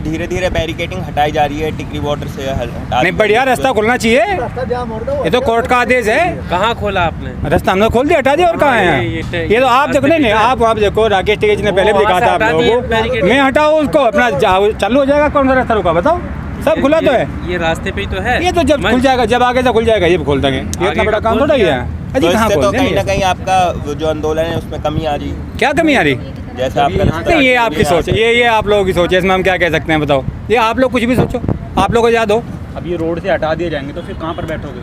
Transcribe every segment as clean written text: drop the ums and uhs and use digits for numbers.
जो धीरे धीरे बैरिकेडिंग हटाई जा रही है टिकरी बॉर्डर से नहीं, बढ़िया रास्ता खोलना चाहिए, ये तो कोर्ट का आदेश है। कहाँ खोला आपने? रास्ता हमने खोल दिया, हटा दिया, और कहाँ है ये तो आप देखो। नहीं, आप देखो, राकेश टिकैत ने पहले भी दिखा था आप लोगों को, मैं हटाओ उसको, अपना चालू हो जाएगा। कौन सा रास्ता रुका बताओ, सब खुला तो है, ये रास्ते पे ही तो है। ये तो जब खुल जाएगा, जब आगे से खुल जाएगा ये खोल देंगे, ये इतना बड़ा काम थोड़ा ही है। तो इससे तो कहीं ना कहीं आपका जो आंदोलन है उसमें कमी आ रही। क्या कमी आ रही? जैसे आपका नहीं, ये आपकी सोच है, ये आप लोगों की सोच है, इसमें हम क्या कह सकते हैं बताओ। ये आप लोग कुछ भी सोचो, आप लोगों को याद हो। अब ये रोड से हटा दिए जाएंगे तो फिर कहाँ पर बैठोगे?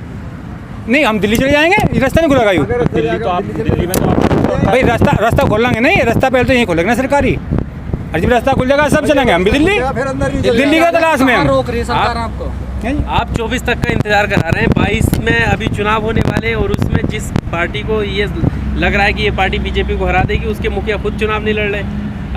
नहीं, हम दिल्ली चले जाएंगे, ये रास्ता नहीं खुलेगा। दिल्ली तो आप दिल्ली में तो आप भाई रास्ता खोलेंगे नहीं, रास्ता पहले तो यहीं खोलेंगे ना सरकारी, और जब रास्ता खुल जाएगा सब चलेंगे, हम भी दिल्ली का तलाश में हम। रोक रही है सरकार आपको। आप 24 तक का इंतजार करा रहे हैं, 22 में अभी चुनाव होने वाले हैं, और उसमें जिस पार्टी को ये लग रहा है कि ये पार्टी बीजेपी को हरा देगी, उसके मुखिया खुद चुनाव नहीं लड़ रहे,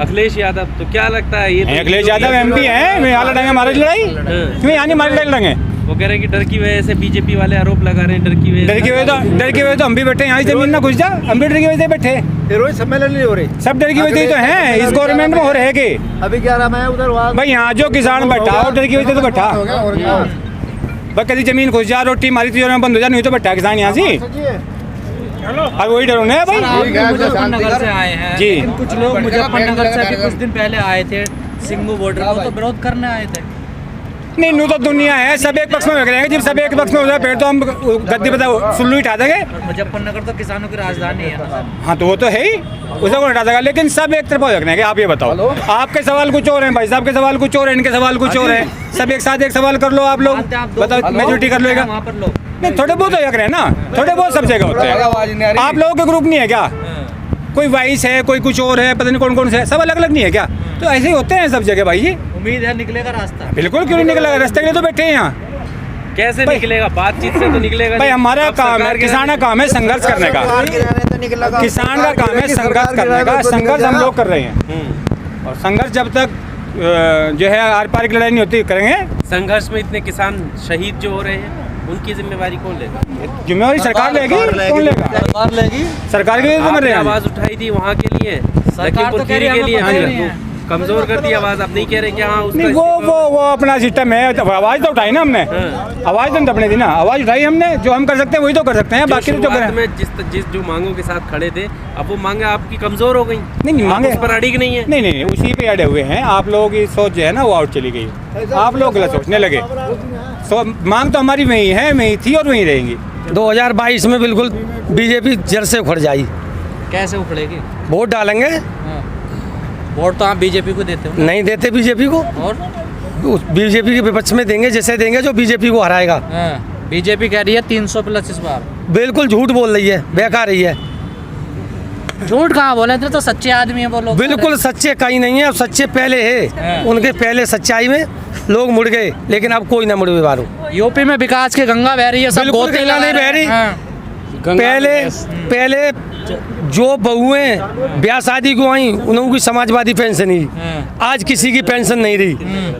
अखिलेश यादव। तो क्या लगता है ये अखिलेश यादव MP है, मैं यहाँ लड़ेंगे हमारी लड़ाई, क्यों यहाँ नहीं हमारी लड़ाई लड़ेंगे? वो कह रहे हैं कि डर की वजह से बीजेपी वाले आरोप लगा रहे हैं, डर की वजह तो हम भी बैठे यहाँ जमीन ना घुस जा, हम भी डर की वजह से बैठे। रोज सम्मेलन नहीं हो रहे, सब डर की वजह तो है, इस गवर्नमेंट में हो रहे के। अभी 11 में उधर भाई यहाँ जो किसान बैठा और डर की वजह तो बैठा, भाई कभी जमीन घुस जा, रोटी मारी तो बंद हो जा, नहीं तो बैठा किसान यहाँ से, और वही डरो ना भाई। मुजफ्फरनगर से आए हैं जी, लेकिन कुछ लोग मुजफ्फरनगर से अभी कुछ दिन पहले आए थे सिंगू बॉर्डर को, तो विरोध करने आए थे। नहीं, नू तो दुनिया है, सब एक पक्ष में हो जाएंगे, जब सब एक पक्ष में हो जाए फिर तो हम गद्दी बताओ सुल्लू उठा देंगे। मुजफ्फरनगर तो किसानों की राजधानी है ना। हाँ तो वो तो है ही, उसे कौन हटा देगा, लेकिन सब एक तरफ हो जाएंगे। आप ये बताओ, आपके सवाल कुछ और हैं, भाई साहब के सवाल कुछ और हैं, इनके सवाल कुछ और हैं, सब एक साथ एक सवाल कर लो आप लोग, बताओ मेजोरिटी कर लेगा। वहाँ पर लोग नहीं, थोड़े बहुत हो जाए ना, थोड़े बहुत सब जगह होते हैं। आप लोगों के ग्रुप नहीं है क्या? कोई वाइस है, कोई कुछ और है, पता नहीं कौन कौन से है, सब अलग अलग नहीं है क्या? तो ऐसे ही होते हैं सब जगह भाई। ये उम्मीद है निकलेगा रास्ता। बिल्कुल, क्यों नहीं निकलेगा, रास्ते के लिए तो बैठे हैं यहाँ। कैसे निकलेगा? बातचीत से तो निकलेगा भाई हमारा काम है, किसान का काम है संघर्ष करने का, किसान का काम है संघर्ष करने का, संघर्ष हम लोग कर रहे हैं, और संघर्ष जब तक जो है आर पार की लड़ाई नहीं होती करेंगे। संघर्ष में इतने किसान शहीद जो हो रहे हैं, उनकी जिम्मेवारी कौन लेगा? जिम्मेवारी सरकार लेगी, कौन लेगा? सरकार लेगी, सरकार के लिए तो कर रहे हैं। आवाज उठाई थी वहाँ के लिए, लखीमपुर खीरी के लिए, कमजोर कर दी आवाज। अब नहीं कह रहे कि हाँ उसका नहीं, वो अपना सिस्टम है, आवाज तो उठाई ना हमने, आवाज तो अपने दी ना, आवाज उठाई हमने, जो हम कर सकते हैं वही तो कर सकते हैं, बाकी तो करें। में जिस जो मांगों के साथ खड़े थे, अब वो मांगे आपकी कमजोर हो गई। नहीं, मांगे उस पर अड़िग नहीं है। नहीं, उसी पे अड़े हुए हैं। आप लोगों की सोच जो है ना वो आउट चली गई, आप लोग गलत सोचने लगे। मांग तो हमारी वही है, वही थी और वही रहेंगी। 2022 में बिल्कुल बीजेपी जड़ से उखड़ जाएगी। कैसे उखड़ेगी? वोट डालेंगे। वोट तो आप बीजेपी को देते हो? नहीं देते बीजेपी को, और बीजेपी के विपक्ष में देंगे, जैसे देंगे जो बीजेपी को हराएगा। बीजेपी कह रही है 300 प्लस इस बार। बिल्कुल झूठ बोल रही है, बेकार रही है। झूठ कहाँ बोले थे, तो सच्चे आदमी है वो लोग। बिल्कुल सच्चे कहीं नहीं है, अब सच्चे पहले है, उनके पहले सच्चाई में लोग मुड़ गए, लेकिन अब कोई ना मुड़े बारो। यूपी में विकास की गंगा बह रही है, सब बिल्कुल गंगा नहीं बह रही। पहले जो बहुएं ब्याह शादी को आई उन्होंने समाजवादी पेंशन ही, आज किसी की पेंशन नहीं रही।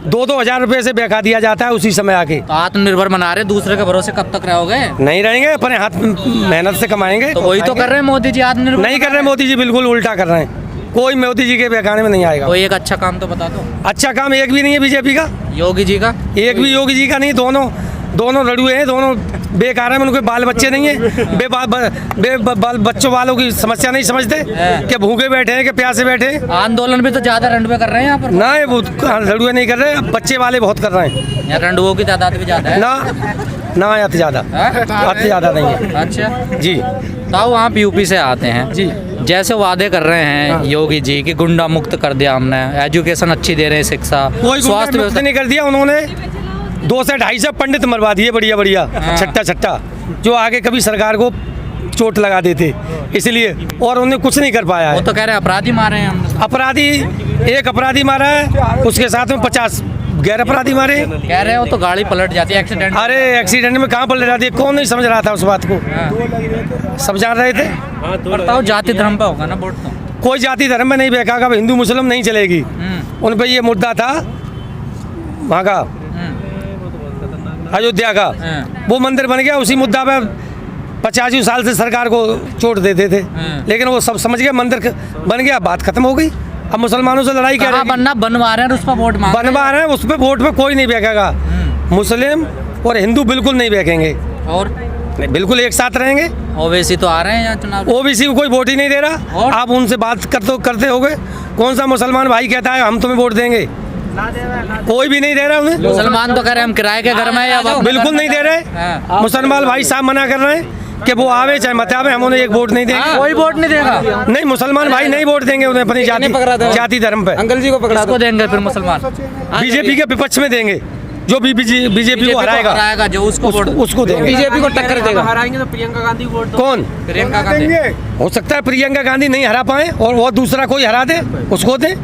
2-2 हज़ार रुपए से बेका दिया जाता है उसी समय आके। तो आत्मनिर्भर बना रहे, दूसरे के भरोसे कब तक रहोगे? नहीं रहेंगे, अपने हाथ मेहनत से कमाएंगे। तो वही तो कर रहे हैं मोदी जी, आत्मनिर्भर नहीं कर रहे मोदी जी, बिल्कुल उल्टा कर रहे हैं। कोई मोदी जी के बहकाने में नहीं आएगा। कोई एक अच्छा काम तो बता दो। अच्छा काम एक भी नहीं है बीजेपी का। योगी जी का एक भी योगी जी का नहीं, दोनों लड़ुए हैं, दोनों बेकार हैं, उनके बाल बच्चे नहीं है, बच्चों वालों की समस्या नहीं समझते कि भूखे बैठे हैं कि प्यासे बैठे हैं। आंदोलन भी तो ज्यादा रंडुए कर रहे हैं यहाँ पर। ना वो लड़ुए नहीं कर रहे, बच्चे वाले बहुत कर रहे हैं। यहाँ रंडुओं की तादाद भी ज्यादा है ना अति ज़्यादा नहीं है। अच्छा जी, ताऊ आप यूपी से आते हैं जी, जैसे वादे कर रहे हैं योगी जी कि गुंडा मुक्त कर दिया हमने, एजुकेशन अच्छी दे रहे हैं, शिक्षा, स्वास्थ्य व्यवस्था नहीं कर दिया उन्होंने। 2 से 250 पंडित मरवा दिए, बढ़िया छट्टा जो आगे कभी सरकार को चोट लगा देते, इसलिए, और उन्हें कुछ नहीं कर पाया है। वो तो कह रहे हैं अपराधी मारे हैं हमने। अपराधी, एक अपराधी मारा है, उसके साथ में 50 गैर अपराधी मारे। कह रहे हो तो गाड़ी पलट जाती है एक्सीडेंट। अरे एक्सीडेंट में कहाँ पलट जाती है, कौन नहीं समझ रहा था उस बात को, सब जान रहे थे। बताओ जाति धर्म पे होगा ना वोट तो? कोई जाति धर्म में नहीं बेका, अब हिंदू मुस्लिम नहीं चलेगी। उन पे ये मुद्दा था वहाँ का अयोध्या का, वो मंदिर बन गया, उसी मुद्दा पे 50 साल से सरकार को चोट देते थे, लेकिन वो सब समझ गए, मंदिर बन गया, बात खत्म हो गई। अब मुसलमानों से लड़ाई क्या कहाँ बनना बनवा रहे हैं और उस पर वोट मांग रहे बनवा रहे हैं, उस पर वोट पे कोई नहीं बेचेगा। मुस्लिम और हिंदू बिल्कुल नहीं बेचेंगे, हैं। और नहीं, बिल्कुल एक साथ रहेंगे। ओवैसी तो आ रहे हैं यहाँ चुनाव। ओबीसी को कोई वोट ही नहीं दे रहा। और? आप उनसे बात करते होगे, कौन सा मुसलमान भाई कहता है हम तुम्हें वोट देंगे? कोई भी नहीं दे रहा उन्हें। मुसलमान तो कह रहे हैं हम किराए के घर में या बिल्कुल नहीं दे रहे। हाँ। मुसलमान भाई साहब मना कर रहे हैं कि वो आवे चाहे मत आवे, हम उन्हें एक वोट नहीं देंगे। कोई वोट नहीं देगा। नहीं, मुसलमान भाई नहीं वोट देंगे उन्हें अपनी जाति धर्म पे। अंकल जी को पकड़ा किसको देंगे फिर मुसलमान? बीजेपी के विपक्ष में देंगे, जो भी बीजेपी को हराएगा जो उसको वोट उसको देंगे। बीजेपी को टक्कर देगा। हराएंगे तो प्रियंका गांधी को वोट दो। कौन? प्रियंका गांधी। हो सकता है प्रियंका गांधी नहीं हरा पाए और वो दूसरा कोई हरा दे, उसको दे।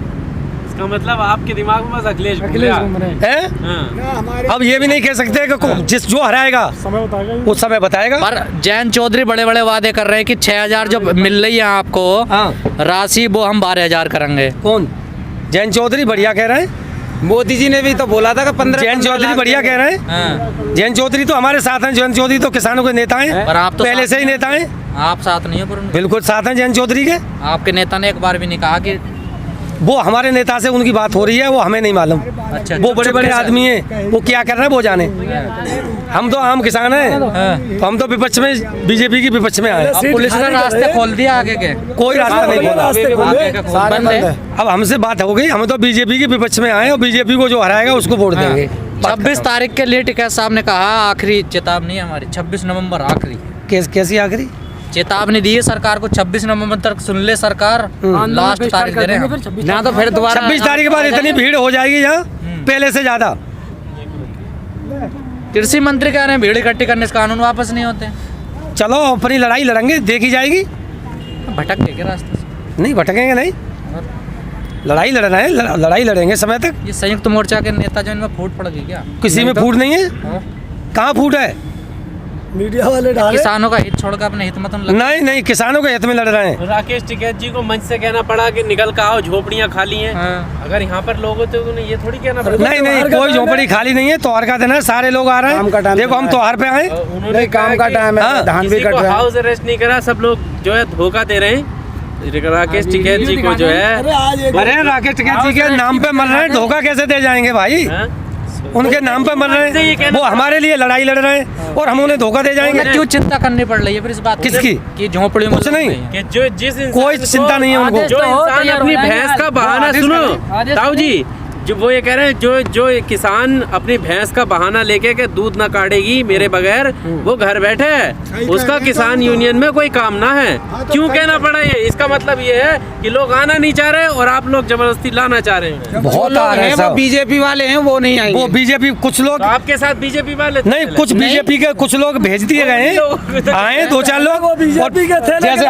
इसका मतलब आपके दिमाग में बस अखिलेश घूम रहा है। हैं? हाँ। अब ये भी नहीं कह सकते कि जिस जो हराएगा वो समय बताएगा। पर जयंत चौधरी बड़े बड़े वादे कर रहे हैं कि 6,000 जो मिल रही है आपको हाँ। राशि वो हम 12,000 करेंगे। कौन? जयंत चौधरी बढ़िया कह रहे हैं। मोदी जी ने भी तो बोला था कि 15 जयंत चौधरी बढ़िया कह रहे हैं। हाँ। जयंत चौधरी तो हमारे साथ हैं। जयंत चौधरी तो किसानों के नेता हैं, पर आप तो पहले साथ से ही नहीं नेता हैं। आप साथ नहीं हो पर उनके। बिल्कुल साथ हैं जयंत चौधरी के। आपके नेता ने एक बार भी नहीं कहा कि वो हमारे नेता से उनकी बात हो रही है, वो हमें नहीं मालूम। अच्छा, वो बड़े बड़े आदमी हैं, वो क्या कर रहे हैं वो जाने। हम तो आम किसान हैं, तो हम तो विपक्ष में, बीजेपी की विपक्ष में आए। अब पुलिस ने रास्ते खोल दिया आगे के। कोई रास्ता नहीं खोला। आगे के बंद है। अब हमसे बात हो गई, हम तो बीजेपी के विपक्ष में आए और बीजेपी को जो हराएगा उसको वोट देंगे। 26 तारीख के लिए टिकैत साहब ने कहा आखिरी चेतावनी है हमारी, 26 नवंबर आखिरी कैसी आखिरी चेतावनी दी है सरकार को। 26 नवंबर तक सुन ले सरकार, लास्ट तारीख दे रहे हैं। ना तो फिर दोबारा 26 तारीख के बाद इतनी भीड़ हो जाएगी यहाँ पहले से ज्यादा। कृषि मंत्री कह रहे हैं भीड़ इकट्ठी करने से कानून वापस नहीं होते। चलो अपनी लड़ाई लड़ेंगे, देखी जाएगी। भटक के रास्ते से नहीं भटकेंगे, नहीं लड़ाई लड़ रहे हैं, लड़ाई लड़ेंगे समय तक। ये संयुक्त मोर्चा के नेता जो इनमें फूट पड़ गई क्या? किसी में फूट नहीं है। हाँ। कहाँ फूट है? मीडिया वाले किसानों का हित छोड़कर अपने हित में तुम नहीं नहीं, किसानों के हित में लड़ रहे हैं। राकेश टिकैत जी को मंच से कहना पड़ा कि निकल कर आओ, झोपड़ियाँ खाली हैं। हाँ। अगर यहाँ पर लोग होते तो उन्हें ये थोड़ी कहना पड़ता। नहीं नहीं, कोई झोपड़ी खाली नहीं है। त्योहार का दिन है, सारे लोग आ रहे हैं। देखो हम त्योहार पे आए। उन्होंने काम का टाइम है, धान भी किसी कट को रहा है। हाउस अरेस्ट नहीं करा, सब लोग जो है धोखा दे रहे हैं। राकेश टिकैत जी को जो है, अरे राकेश टिकैत जी के नाम पे मर रहे हैं, धोखा कैसे दे जाएंगे भाई? हाँ? उनके नाम पे मर रहे हैं, वो हमारे लिए लड़ाई लड़ रहे हैं और हम उन्हें धोखा दे जाएंगे। क्यों चिंता करनी पड़ रही है फिर इस बात की? किसकी? कि झोपड़ी में कुछ नहीं। कि जो जिस इंसान कोई चिंता नहीं है उनको। जो इंसान अपनी भैंस का बहाना, सुनो ताऊ जी, जो वो ये कह रहे हैं, जो किसान अपनी भैंस का बहाना लेके के दूध ना काटेगी मेरे बगैर, वो घर बैठे है, उसका किसान यूनियन में कोई काम ना है। क्यों कहना पड़ा ये? इसका मतलब ये है कि लोग आना नहीं चाह रहे और आप लोग जबरदस्ती लाना चाह रहे हैं। बहुत आ रहे हैं वो बीजेपी वाले हैं, वो नहीं आएंगे। वो बीजेपी कुछ लोग तो आपके साथ बीजेपी वाले नहीं, कुछ बीजेपी के कुछ लोग भेज दिए गए हैं, आए 2-4 लोग और जैसे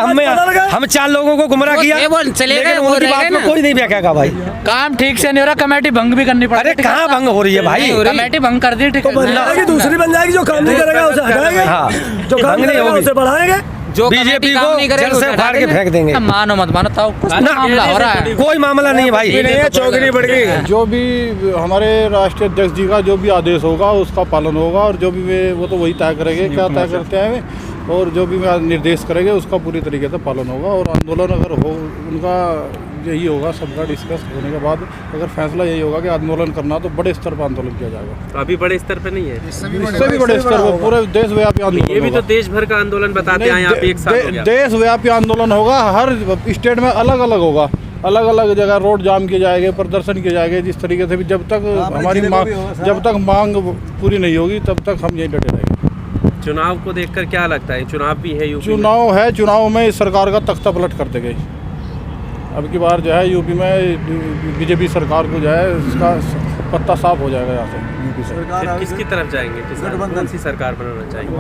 हम 4 लोगों को गुमराह किया, लेकिन उनकी बात में कोई नहीं बेचेगा भाई। काम ठीक से नहीं हो रहा, कमेटी भंग भी करनी पड़ अरे कहाँ भंग हो रही है भाई? कमेटी भंग कर दी, ठीक है। दूसरी बन जाएगी, जो काम नहीं करेगा उसे हटाएंगे। हाँ, जो काम नहीं करेगा उसे बढ़ाएंगे। जो बीजेपी को जड़ से उखाड़ के फेंक देंगे। मानो मत मानो, ताऊ कुछ तो मामला हो रहा है। कोई मामला नहीं है भाई। चौकड़ी बढ़ गई। जो भी हमारे राष्ट्रीय अध्यक्ष जी का जो भी आदेश होगा उसका पालन होगा, और जो भी वो तो वही तय करेंगे क्या तय करते हैं, और जो भी निर्देश करेंगे उसका पूरी तरीके से पालन होगा। और आंदोलन अगर हो, उनका यही होगा, सबका डिस्कस होने के बाद अगर फैसला यही होगा कि आंदोलन करना, तो बड़े स्तर पर आंदोलन किया जाएगा। तो अभी बड़े स्तर पे नहीं है, इससे भी बड़े स्तर पर पूरे देशव्यापी आंदोलन। ये भी तो देश भर का आंदोलन बताते हैं। आप एक साथ हो गया। देशव्यापी आंदोलन होगा, हर स्टेट में अलग अलग होगा, अलग अलग जगह रोड जाम किए जाएंगे, प्रदर्शन किए जाएंगे। जिस तरीके से भी जब तक हमारी जब तक मांग पूरी नहीं होगी तब तक हम यहीं डटे रहेंगे। चुनाव को देखकर क्या लगता है? चुनाव भी है, यूपी चुनाव है, चुनाव में इस सरकार का तख्ता पलट करते गए। अब की बार जो है यूपी में बीजेपी सरकार को जो है इसका पत्ता साफ हो जाएगा यहाँ से यूपी से। फिर किसकी तरफ जाएंगे? कौन सी सरकार बनाना चाहेंगे?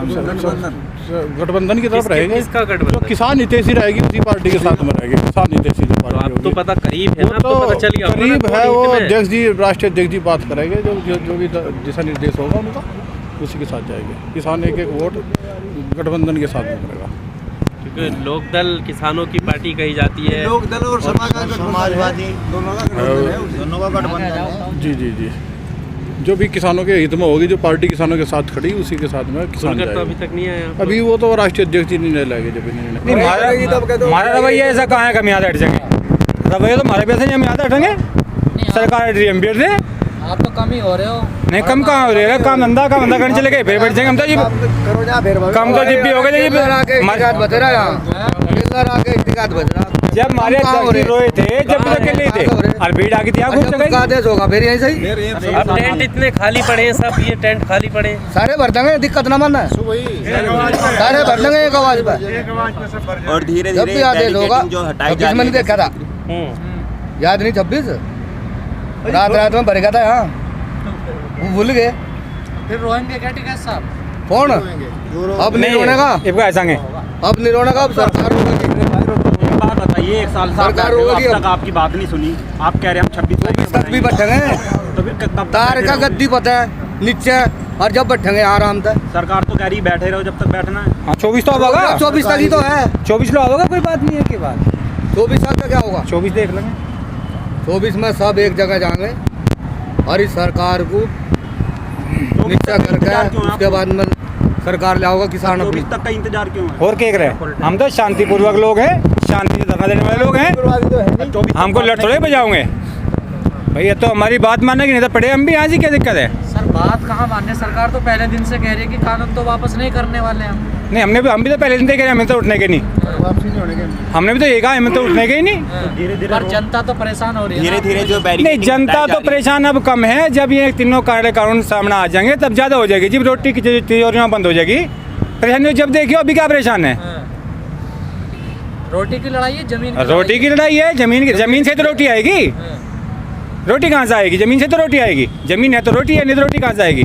गठबंधन की तरफ रहेंगे। किसका जो गठबंधन? किसान हितैषी रहेगी उसी पार्टी के साथ में रहेगी। किसान हितैषी जो तो पार्टी आप तो होगी, पता करीब है ना, वो तो पता चल गया होगा ना करीब है। कौन वो हित में है। अध्यक्ष जी, राष्ट्रीय अध्यक्ष जी बात करेंगे, जो भी दिशा निर्देश होगा उनका उसी के साथ जाएंगे। किसान एक वोट गठबंधन के साथ में करेगा। क्योंकि लोकदल किसानों की पार्टी कही जाती है। लोकदल और समाजवादी दोनों का गठबंधन है। जी जी जी, जो भी किसानों के हित में होगी, जो पार्टी किसानों के साथ खड़ी उसी के साथ में किसान खुलकर तो जाएगा। अभी तक नहीं आया। अभी वो तो राष्ट्रीय अध्यक्ष जी निर्णय लेंगे जब निर्णय। हमारा रवैया ऐसा कहाँ है कि हम यहाँ से हट जाएंगे? रवैया तो हमारे पैसे नहीं, हम याद हटेंगे। सरकार ड्रीम दे आप तो कम ही हो रहे हो। नहीं, कम कहाँ हो रही है, काम धंधा करने चले गए, फिर बैठ जाएंगे हम तो। जी कम तो जिप भी हो गए जब हमारे रोए थे, जब भी अकेले थे और भीड़ आ गई थी, खूब जगह आदेश होगा फिर यहीं सही। अब टेंट इतने खाली पड़े हैं, सब ये टेंट खाली पड़े हैं। सारे भर देंगे, दिक्कत ना मानना है, सारे भर देंगे एक आवाज पर। और धीरे जब भी धीरे आदेश होगा, जो हटाई 26 में नहीं देखा था, याद नहीं 26 रात में भरेगा था यहाँ, वो भूल गए। फिर रोएंगे क्या टिकैत साहब? कौन अब नहीं रोने का, अब नहीं रोने का, अब सरकार होगी। एक बात बताइए, 1 साल से आप सरकार बैठे हो, होगी अब अब। तक आपकी बात नहीं सुनी। आप कह रहे हैं हम 26 तक भी बैठेंगे, तो फिर कब तक तार बैठे का रहोगे? गद्दी पता है नीचे, और जब बैठेंगे आराम से। सरकार तो कह रही बैठे रहो जब तक बैठना है। हाँ 24 तो अब होगा, 24 तक ही तो है, 24 लो होगा, कोई बात नहीं है की बात। 24 साल का क्या होगा? 24 देख लेंगे। 24 में सब एक जगह जाएंगे और इस सरकार को नीचा इंतजार करके क्यों है उसके बाद में सरकार लाओगा किसान अपनी। 24 तक का इंतजार क्यों है? और क्या कर रहे हैं, हम तो शांतिपूर्वक लोग हैं, शांति से धरना देने वाले लोग हैं, हमको लड़ थोड़े बजाओगे भाई। ये तो हमारी बात मानना कि नहीं तो पड़े हम भी यहाँ से, क्या दिक्कत है? सर बात कहाँ मानने, सरकार तो पहले दिन से कह रही है कि कानून तो वापस नहीं करने वाले हैं हम। नहीं, हम भी तो पहले दिन से कह रहे हैं, हमें तो उठने के नहीं, हमने भी तो ये कहा हमें तो उठने के ही नहीं। पर जनता तो परेशान हो रही है धीरे ना। धीरे जो नहीं, बैरिकेडिंग जनता हटाई जा तो रही है। परेशान अब कम है, जब ये तीनों कानून सामने आ जाएंगे तब ज़्यादा हो जाएगी। जब रोटी की तिजोरियाँ बंद हो जाएगी, परेशानी जब देखियो अभी क्या परेशान है। रोटी की लड़ाई है, जमीन रोटी की लड़ाई है, जमीन से तो रोटी आएगी। रोटी कहाँ से आएगी? जमीन से तो रोटी आएगी, जमीन है तो रोटी है, नहीं तो रोटी कहाँ से आएगी?